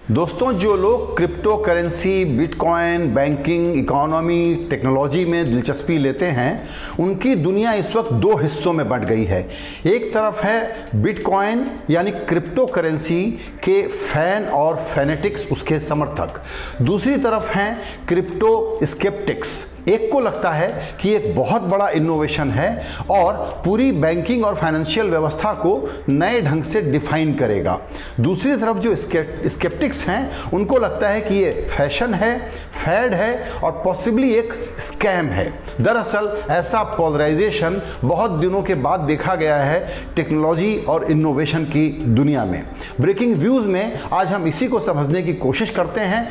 दोस्तों, जो लोग crypto currency, bitcoin, banking, economy, technology में दिलचस्पी लेते हैं, उनकी दुनिया इस वक्त दो हिस्सों में बंट गई है। एक तरफ है बिटकॉइन यानी क्रिप्टो करेंसी के फैन और फैनेटिक्स, उसके समर्थक। दूसरी तरफ हैं क्रिप्टो स्केप्टिक्स। एक को लगता है कि एक बहुत बड़ा इनोवेशन है और पूरी बैंकिंग और फाइनेंशियल व्यवस्था को नए ढंग से डिफाइन करेगा। दूसरी तरफ जो स्केप्टिक्स हैं, उनको लगता है कि ये फैशन है, फैड है और पॉसिबली एक स्कैम है। दरअसल ऐसा पोलराइजेशन बहुत दिनों के बाद देखा गया है टेक्नोलॉजी और इनोवेशन की दुनिया में। ब्रेकिंग व्यूज में आज हम इसी को समझने की कोशिश करते हैं।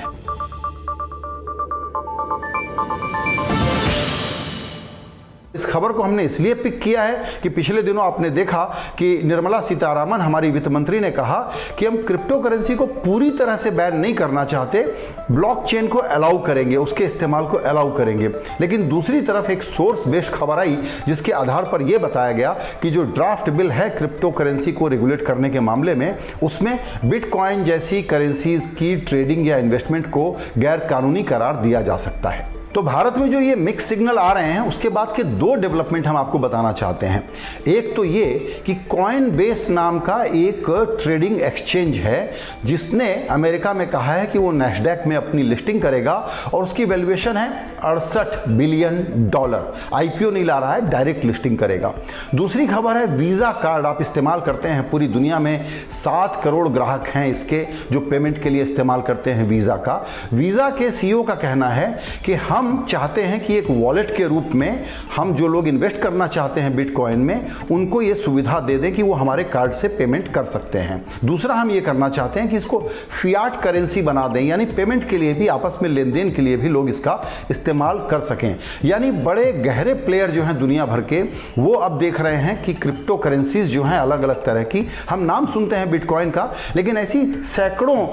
इस खबर को हमने इसलिए पिक किया है कि पिछले दिनों आपने देखा कि निर्मला सीतारामन, हमारी वित्त मंत्री, ने कहा कि हम क्रिप्टो करेंसी को पूरी तरह से बैन नहीं करना चाहते, ब्लॉकचेन को अलाउ करेंगे, उसके इस्तेमाल को अलाउ करेंगे। लेकिन दूसरी तरफ एक सोर्स बेस्ड खबर आई जिसके आधार पर यह बताया गया कि जो ड्राफ्ट बिल है क्रिप्टो करेंसी को रेगुलेट करने के मामले में, उसमें बिटकॉइन जैसी करेंसीज की ट्रेडिंग या इन्वेस्टमेंट को गैर कानूनी करार दिया जा सकता है। तो भारत में जो ये मिक्स सिग्नल आ रहे हैं, उसके बाद के दो डेवलपमेंट हम आपको बताना चाहते हैं। एक तो ये कि कॉइन बेस नाम का एक ट्रेडिंग एक्सचेंज है जिसने अमेरिका में कहा है कि वो नैस्डैक में अपनी लिस्टिंग करेगा और उसकी वैल्यूएशन है $68 बिलियन। आईपीओ नहीं ला रहा है, डायरेक्ट लिस्टिंग करेगा। दूसरी खबर है वीज़ा कार्ड आप इस्तेमाल करते हैं, पूरी दुनिया में 7 करोड़ ग्राहक हैं इसके जो पेमेंट के लिए इस्तेमाल करते हैं वीज़ा का। वीज़ा के सीईओ का कहना है कि हम चाहते हैं कि एक वॉलेट के रूप में हम जो लोग इन्वेस्ट करना चाहते हैं बिटकॉइन में, उनको ये सुविधा दे दें कि वो हमारे कार्ड से पेमेंट कर सकते हैं। दूसरा, हम ये करना चाहते हैं कि इसको फियाट करेंसी बना दें, यानी पेमेंट के लिए भी, आपस में लेन देन के लिए भी लोग इसका इस्तेमाल कर सकें। यानी बड़े गहरे प्लेयर जो हैं दुनिया भर के, वो अब देख रहे हैं कि क्रिप्टो करेंसीज जो हैं अलग अलग तरह की, हम नाम सुनते हैं बिटकॉइन का, लेकिन ऐसी सैकड़ों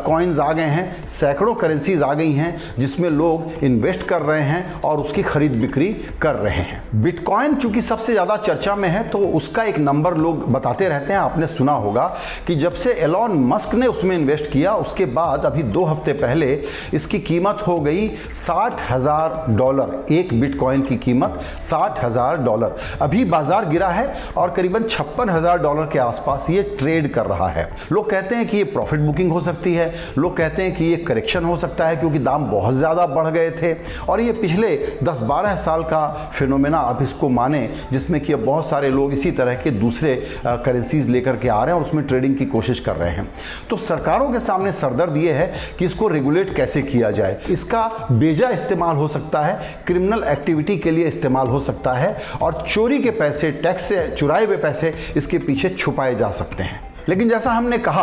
कॉइन्स आ गए हैं, सैकड़ों करेंसीज आ गई हैं जिसमें लोग इन्वेस्ट कर रहे हैं और उसकी खरीद बिक्री कर रहे हैं। बिटकॉइन चूंकि सबसे ज्यादा चर्चा में है, तो उसका एक नंबर लोग बताते रहते हैं। आपने सुना होगा कि जब से एलॉन मस्क ने उसमें इन्वेस्ट किया, उसके बाद अभी 2 हफ्ते पहले इसकी कीमत हो गई $60,000। एक बिटकॉइन की कीमत $60,000। अभी बाजार गिरा है और करीबन $56,000 के आसपास ये ट्रेड कर रहा है। लोग कहते हैं कि ये प्रॉफिट बुकिंग हो सकती है, लोग कहते हैं कि ये करेक्शन हो सकता है क्योंकि दाम बहुत ज्यादा बढ़ गए थे और ये पिछले 10-12 साल का फिनोमेना आप इसको माने, जिसमें कि अब बहुत सारे लोग इसी तरह के दूसरे करेंसीज लेकर के आ रहे हैं और उसमें ट्रेडिंग की कोशिश कर रहे हैं। तो सरकारों के सामने सरदर्द ये है कि इसको रेगुलेट कैसे किया जाए। इसका बेजा इस्तेमाल हो सकता है, क्रिमिनल एक्टिविटी के लिए इस्तेमाल हो सकता है और चोरी के पैसे, टैक्स से चुराए हुए पैसे इसके पीछे छुपाए जा सकते हैं। लेकिन जैसा हमने कहा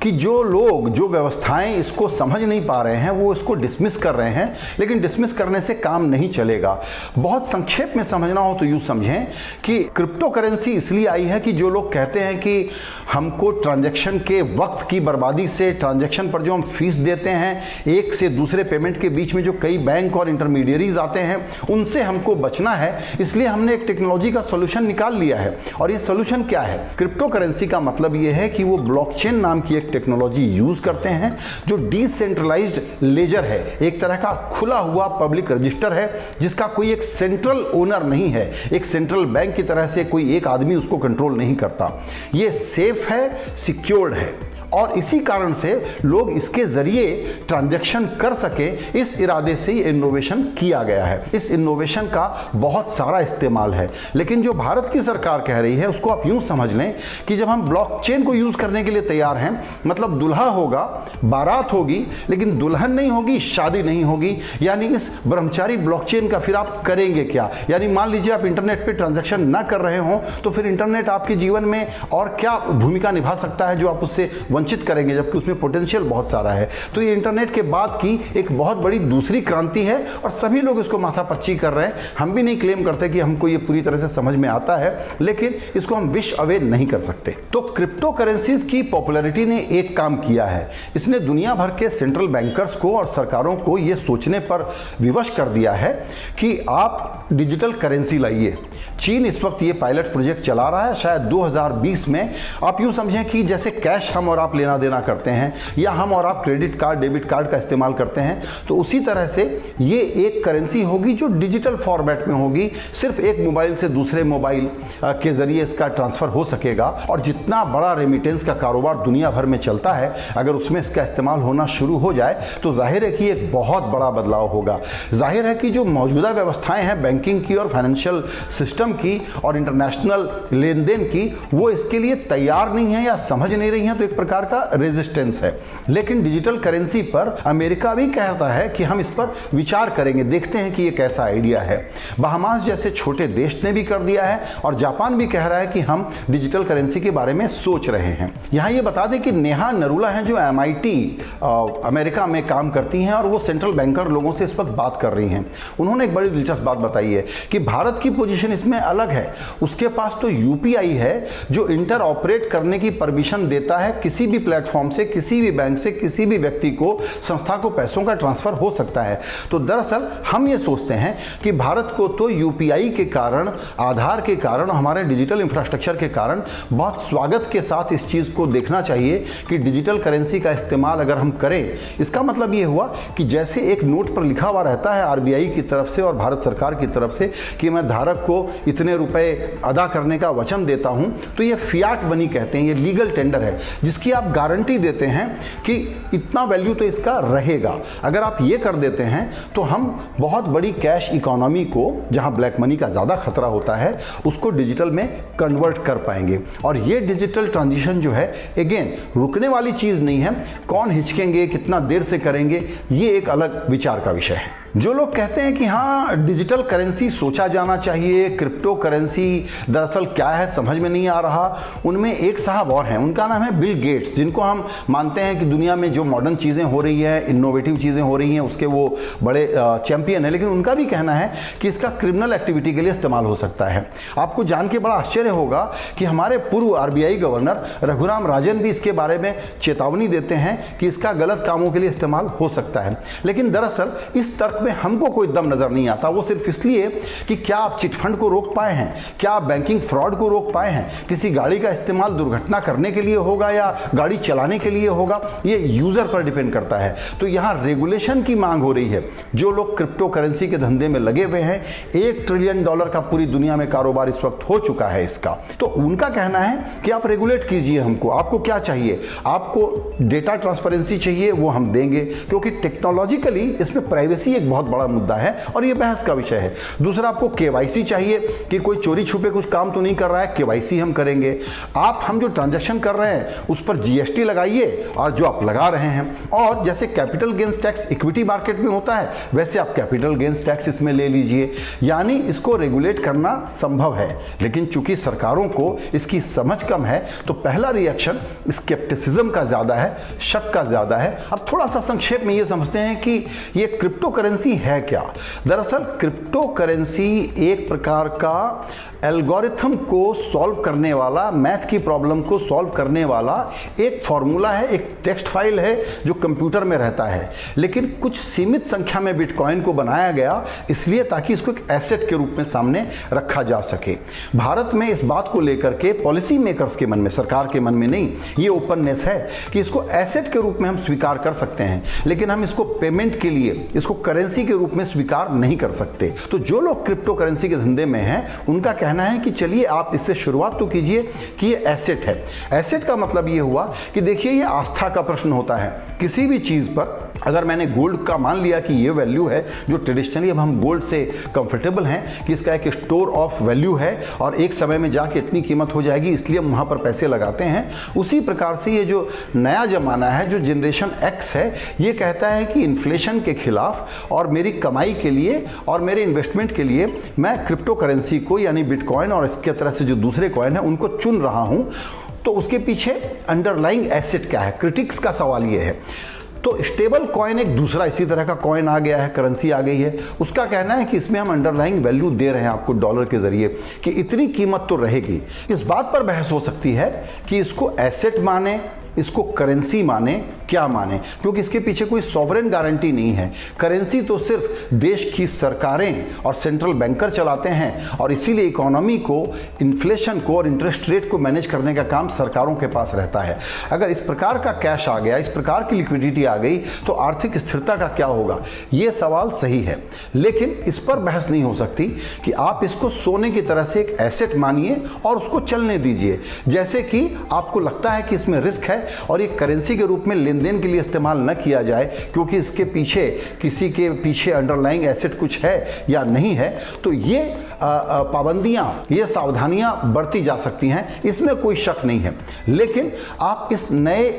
कि जो लोग, जो व्यवस्थाएं इसको समझ नहीं पा रहे हैं, वो इसको डिसमिस कर रहे हैं, लेकिन डिसमिस करने से काम नहीं चलेगा। बहुत संक्षेप में समझना हो तो यूँ समझें कि क्रिप्टो करेंसी इसलिए आई है कि जो लोग कहते हैं कि हमको ट्रांजैक्शन के वक्त की बर्बादी से, ट्रांजैक्शन पर जो हम फीस देते हैं, एक से दूसरे पेमेंट के बीच में जो कई बैंक और इंटरमीडियरीज आते हैं, उनसे हमको बचना है। इसलिए हमने एक टेक्नोलॉजी का सोल्यूशन निकाल लिया है। और ये सोल्यूशन क्या है? क्रिप्टो करेंसी का मतलब ये है कि वो ब्लॉकचेन नाम की एक टेक्नोलॉजी यूज करते हैं जो डिसेंट्रलाइज्ड लेजर है, एक तरह का खुला हुआ पब्लिक रजिस्टर है जिसका कोई एक सेंट्रल ओनर नहीं है, एक सेंट्रल बैंक की तरह से कोई एक आदमी उसको कंट्रोल नहीं करता। ये सेफ है, सिक्योर्ड है और इसी कारण से लोग इसके जरिए ट्रांजैक्शन कर सके, इस इरादे से ये इनोवेशन किया गया है। इस इनोवेशन का बहुत सारा इस्तेमाल है, लेकिन जो भारत की सरकार कह रही है उसको आप यूं समझ लें कि जब हम ब्लॉकचेन को यूज करने के लिए तैयार हैं, मतलब दुल्हा होगा, बारात होगी, लेकिन दुल्हन नहीं होगी, शादी नहीं होगी। यानी इस ब्रह्मचारी ब्लॉकचेन का फिर आप करेंगे क्या? यानी मान लीजिए आप इंटरनेट पे ट्रांजैक्शन ना कर रहे हो, तो फिर इंटरनेट आपके जीवन में और क्या भूमिका निभा सकता है जो आप उससे वंचित करेंगे, जबकि उसमें पोटेंशियल बहुत सारा है। तो ये इंटरनेट के बाद की एक बहुत बड़ी दूसरी क्रांति है और सभी लोग इसको माथापच्ची कर रहे हैं। हम भी नहीं क्लेम करते कि हमको ये पूरी तरह से समझ में आता है, लेकिन इसको हम विश अवे नहीं कर सकते। तो क्रिप्टो करेंसीज की पॉपुलैरिटी ने एक काम किया है, इसने दुनिया भर के सेंट्रल बैंकर्स को और सरकारों को ये सोचने पर विवश कर दिया है कि आप डिजिटल करेंसी लाइए। चीन इस वक्त ये पायलट प्रोजेक्ट चला रहा है, शायद 2020 में। आप यूं समझें कि जैसे कैश हम और आप आप लेना देना करते हैं या हम और आप क्रेडिट कार्ड डेबिट कार्ड का इस्तेमाल करते हैं, तो उसी तरह से ये एक करेंसी होगी जो डिजिटल फॉर्मेट में होगी। सिर्फ एक मोबाइल से दूसरे मोबाइल के जरिए इसका ट्रांसफर हो सकेगा और जितना बड़ा रेमिटेंस का कारोबार दुनिया भर में चलता है, अगर उसमें इसका इस्तेमाल होना शुरू हो जाए तो जाहिर है कि एक बहुत बड़ा बदलाव होगा। जाहिर है कि जो मौजूदा व्यवस्थाएं हैं बैंकिंग की और फाइनेंशियल सिस्टम की और इंटरनेशनल लेन देन की, वो इसके लिए तैयार नहीं है या समझ नहीं रही हैं, तो एक प्रकार का रेजिस्टेंस है। लेकिन डिजिटल करेंसी पर अमेरिका भी कहता है कि हम इस पर विचार करेंगे, देखते हैं कि ये कैसा आइडिया है। बहामास जैसे छोटे देश ने भी कर दिया है और जापान भी कह रहा है कि हम डिजिटल करेंसी के बारे में सोच रहे हैं। यहां ये बता दें कि नेहा नरूला हैं जो MIT अमेरिका में काम करती हैं और वो सेंट्रल बैंकर लोगों से इस वक्त बात कर रही हैं। उन्होंने एक बड़ी दिलचस्प बात बताई है कि भारत की पोजीशन इसमें अलग है। उसके पास तो UPI है जो इंटर ऑपरेट करने की परमिशन देता है, किसी भी प्लेटफॉर्म से, किसी भी बैंक से, किसी भी व्यक्ति को, संस्था को पैसों का ट्रांसफर हो सकता है। तो दरअसल हम ये सोचते हैं कि भारत को तो UPI के कारण, आधार के कारण, हमारे डिजिटल इंफ्रास्ट्रक्चर के कारण बहुत स्वागत के साथ इस चीज़ को देखना चाहिए कि डिजिटल करेंसी का इस्तेमाल अगर हम करें, इसका मतलब ये हुआ कि जैसे एक नोट पर लिखा हुआ रहता है RBI की तरफ से और भारत सरकार की तरफ से कि मैं धारक को इतने रुपए अदा करने का वचन देता हूं, तो ये फियाट मनी कहते हैं, ये लीगल टेंडर है जिसकी आप गारंटी देते हैं कि इतना वैल्यू तो इसका रहेगा। अगर आप ये कर देते हैं तो हम बहुत बड़ी कैश इकोनॉमी को, जहां ब्लैक मनी का ज़्यादा खतरा होता है, उसको डिजिटल में कन्वर्ट कर पाएंगे। और ये डिजिटल ट्रांजिशन जो है, अगेन रुकने वाली चीज़ नहीं है। कौन हिचकेंगे, कितना देर से करेंगे, ये एक अलग विचार का विषय है। जो लोग कहते हैं कि हाँ डिजिटल करेंसी सोचा जाना चाहिए, क्रिप्टो करेंसी दरअसल क्या है समझ में नहीं आ रहा, उनमें एक साहब और हैं, उनका नाम है बिल गेट्स, जिनको हम मानते हैं कि दुनिया में जो मॉडर्न चीज़ें हो रही हैं, इनोवेटिव चीज़ें हो रही हैं, उसके वो बड़े चैंपियन हैं। लेकिन उनका भी कहना है कि इसका क्रिमिनल एक्टिविटी के लिए इस्तेमाल हो सकता है। आपको जान के बड़ा आश्चर्य होगा कि हमारे पूर्व RBI गवर्नर रघुराम राजन भी इसके बारे में चेतावनी देते हैं कि इसका गलत कामों के लिए इस्तेमाल हो सकता है। लेकिन दरअसल इस तर्क में हमको कोई दम नजर नहीं आता। वो सिर्फ इसलिए कि क्या आप चिटफंड को रोक पाए हैं, क्या आप बैंकिंग फ्रॉड को रोक पाए हैं, किसी गाड़ी का इस्तेमाल दुर्घटना करने के लिए होगा या गाड़ी चलाने के लिए होगा, ये यूजर पर डिपेंड करता है। तो यहां रेगुलेशन की मांग हो रही है। जो लोग क्रिप्टो करेंसी के धंधे में लगे हुए हैं, $1 ट्रिलियन का पूरी दुनिया में कारोबार इस वक्त हो चुका है इसका, तो उनका कहना है कि आप रेगुलेट कीजिए हमको। आपको क्या चाहिए? आपको डेटा ट्रांसपेरेंसी चाहिए, वो हम देंगे, क्योंकि टेक्नोलॉजिकली इसमें प्राइवेसी एक बहुत बड़ा मुद्दा है और ये बहस का विषय है। दूसरा, आपको KYC चाहिए कि कोई चोरी छुपे कुछ काम तो नहीं कर रहा है, KYC हम करेंगे। हम जो ट्रांजैक्शन कर रहे हैं उस पर GST लगाइए, और जो आप लगा रहे हैं, और जैसे capital gains tax equity market में होता है, वैसे आप कैपिटल गेन्स टैक्स इसमें ले लीजिए। यानी इसको रेगुलेट करना संभव है, लेकिन चूंकि सरकारों को इसकी समझ कम है, तो पहला रिएक्शन स्केप्टिसिज्म का ज्यादा है, शक का ज्यादा है। अब थोड़ा सा संक्षेप में ये समझते हैं कि ये क्रिप्टो करेंसी है क्या। दरअसल क्रिप्टो करेंसी एक प्रकार का एल्गोरिथम को सॉल्व करने वाला, मैथ की प्रॉब्लम को सॉल्व करने वाला एक फॉर्मूला है, एक टेक्स्ट फाइल है जो कंप्यूटर में रहता है। लेकिन कुछ सीमित संख्या में बिटकॉइन को बनाया गया इसलिए ताकि इसको एक एसेट के रूप में सामने रखा जा सके। भारत में इस बात को लेकर के पॉलिसी मेकर्स के मन में, सरकार के मन में नहीं, ये ओपननेस है कि इसको एसेट के रूप में हम स्वीकार कर सकते हैं, लेकिन हम इसको पेमेंट के लिए, इसको करेंसी के रूप में स्वीकार नहीं कर सकते। तो जो लोग क्रिप्टो करेंसी के धंधे में हैं, उनका कहना है कि चलिए आप इससे शुरुआत तो कीजिए कि ये एसेट है। एसेट का मतलब ये हुआ कि देखिए ये आस्था का प्रश्न होता है। किसी भी चीज पर अगर मैंने गोल्ड का मान लिया कि ये वैल्यू है, जो ट्रेडिशनली अब हम गोल्ड से कंफर्टेबल हैं कि इसका एक स्टोर ऑफ वैल्यू है और एक समय में जाके इतनी कीमत हो जाएगी, इसलिए हम वहाँ पर पैसे लगाते हैं। उसी प्रकार से ये जो नया जमाना है, जो जनरेशन X है, ये कहता है कि इन्फ्लेशन के खिलाफ और मेरी कमाई के लिए और मेरे इन्वेस्टमेंट के लिए मैं क्रिप्टो करेंसी को, यानी बिटकॉइन और इसके तरह से जो दूसरे कॉइन है, उनको चुन रहा हूँ। तो उसके पीछे अंडरलाइंग एसेट क्या है, क्रिटिक्स का सवाल ये है। तो स्टेबल कॉइन एक दूसरा इसी तरह का कॉइन आ गया है, करेंसी आ गई है। उसका कहना है कि इसमें हम अंडरलाइंग वैल्यू दे रहे हैं आपको डॉलर के जरिए कि इतनी कीमत तो रहेगी। इस बात पर बहस हो सकती है कि इसको एसेट माने इसको करेंसी माने क्या माने, क्योंकि इसके पीछे कोई सॉवरेन गारंटी नहीं है। करेंसी तो सिर्फ देश की सरकारें और सेंट्रल बैंकर चलाते हैं, और इसीलिए इकोनॉमी को, इन्फ्लेशन को और इंटरेस्ट रेट को मैनेज करने का काम सरकारों के पास रहता है। अगर इस प्रकार का कैश आ गया, इस प्रकार की लिक्विडिटी आ गई, तो आर्थिक स्थिरता का क्या होगा? ये सवाल सही है, लेकिन इस पर बहस नहीं हो सकती कि आप इसको सोने की तरह से एक एसेट मानिए और उसको चलने दीजिए। जैसे कि आपको लगता है कि इसमें रिस्क है और ये करेंसी के रूप में लेनदेन के लिए इस्तेमाल न किया जाए क्योंकि इसके पीछे, किसी के पीछे अंडरलाइंग एसेट कुछ है या नहीं है, तो ये पाबंदियां, ये सावधानियां बरती जा सकती हैं, इसमें कोई शक नहीं है। लेकिन आप इस नए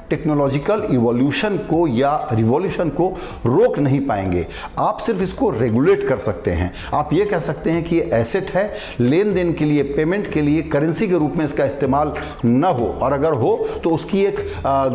टेक्नोलॉजिकल इवोल्यूशन को या रिवॉल्यूशन को रोक नहीं पाएंगे, आप सिर्फ इसको रेगुलेट कर सकते हैं। आप ये कह सकते हैं कि ये एसेट है, लेन देन के लिए, पेमेंट के लिए करेंसी के रूप में इसका इस्तेमाल न हो, और अगर हो तो उसकी एक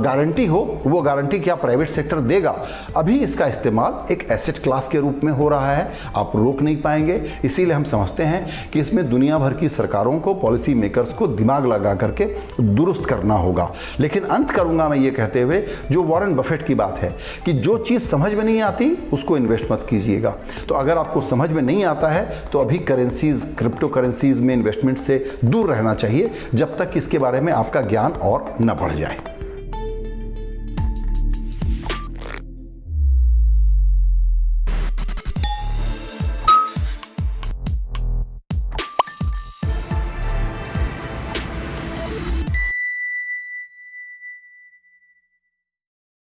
गारंटी हो। वो गारंटी क्या प्राइवेट सेक्टर देगा? अभी इसका इस्तेमाल एक एसेट क्लास के रूप में हो रहा है, आप रोक नहीं पाएंगे। इसीलिए हम समझते हैं कि इसमें दुनिया भर की सरकारों को, पॉलिसी मेकर्स को दिमाग लगा करके दुरुस्त करना होगा। लेकिन अंत करूंगा मैं ये कहते हुए, जो वॉरेन बफेट की बात है कि जो चीज समझ में नहीं आती उसको इन्वेस्ट मत कीजिएगा। तो अगर आपको समझ में नहीं आता है तो अभी करेंसीज, क्रिप्टो करेंसीज में इन्वेस्टमेंट से दूर रहना चाहिए, जब तक इसके बारे में आपका ज्ञान और न बढ़ जाए।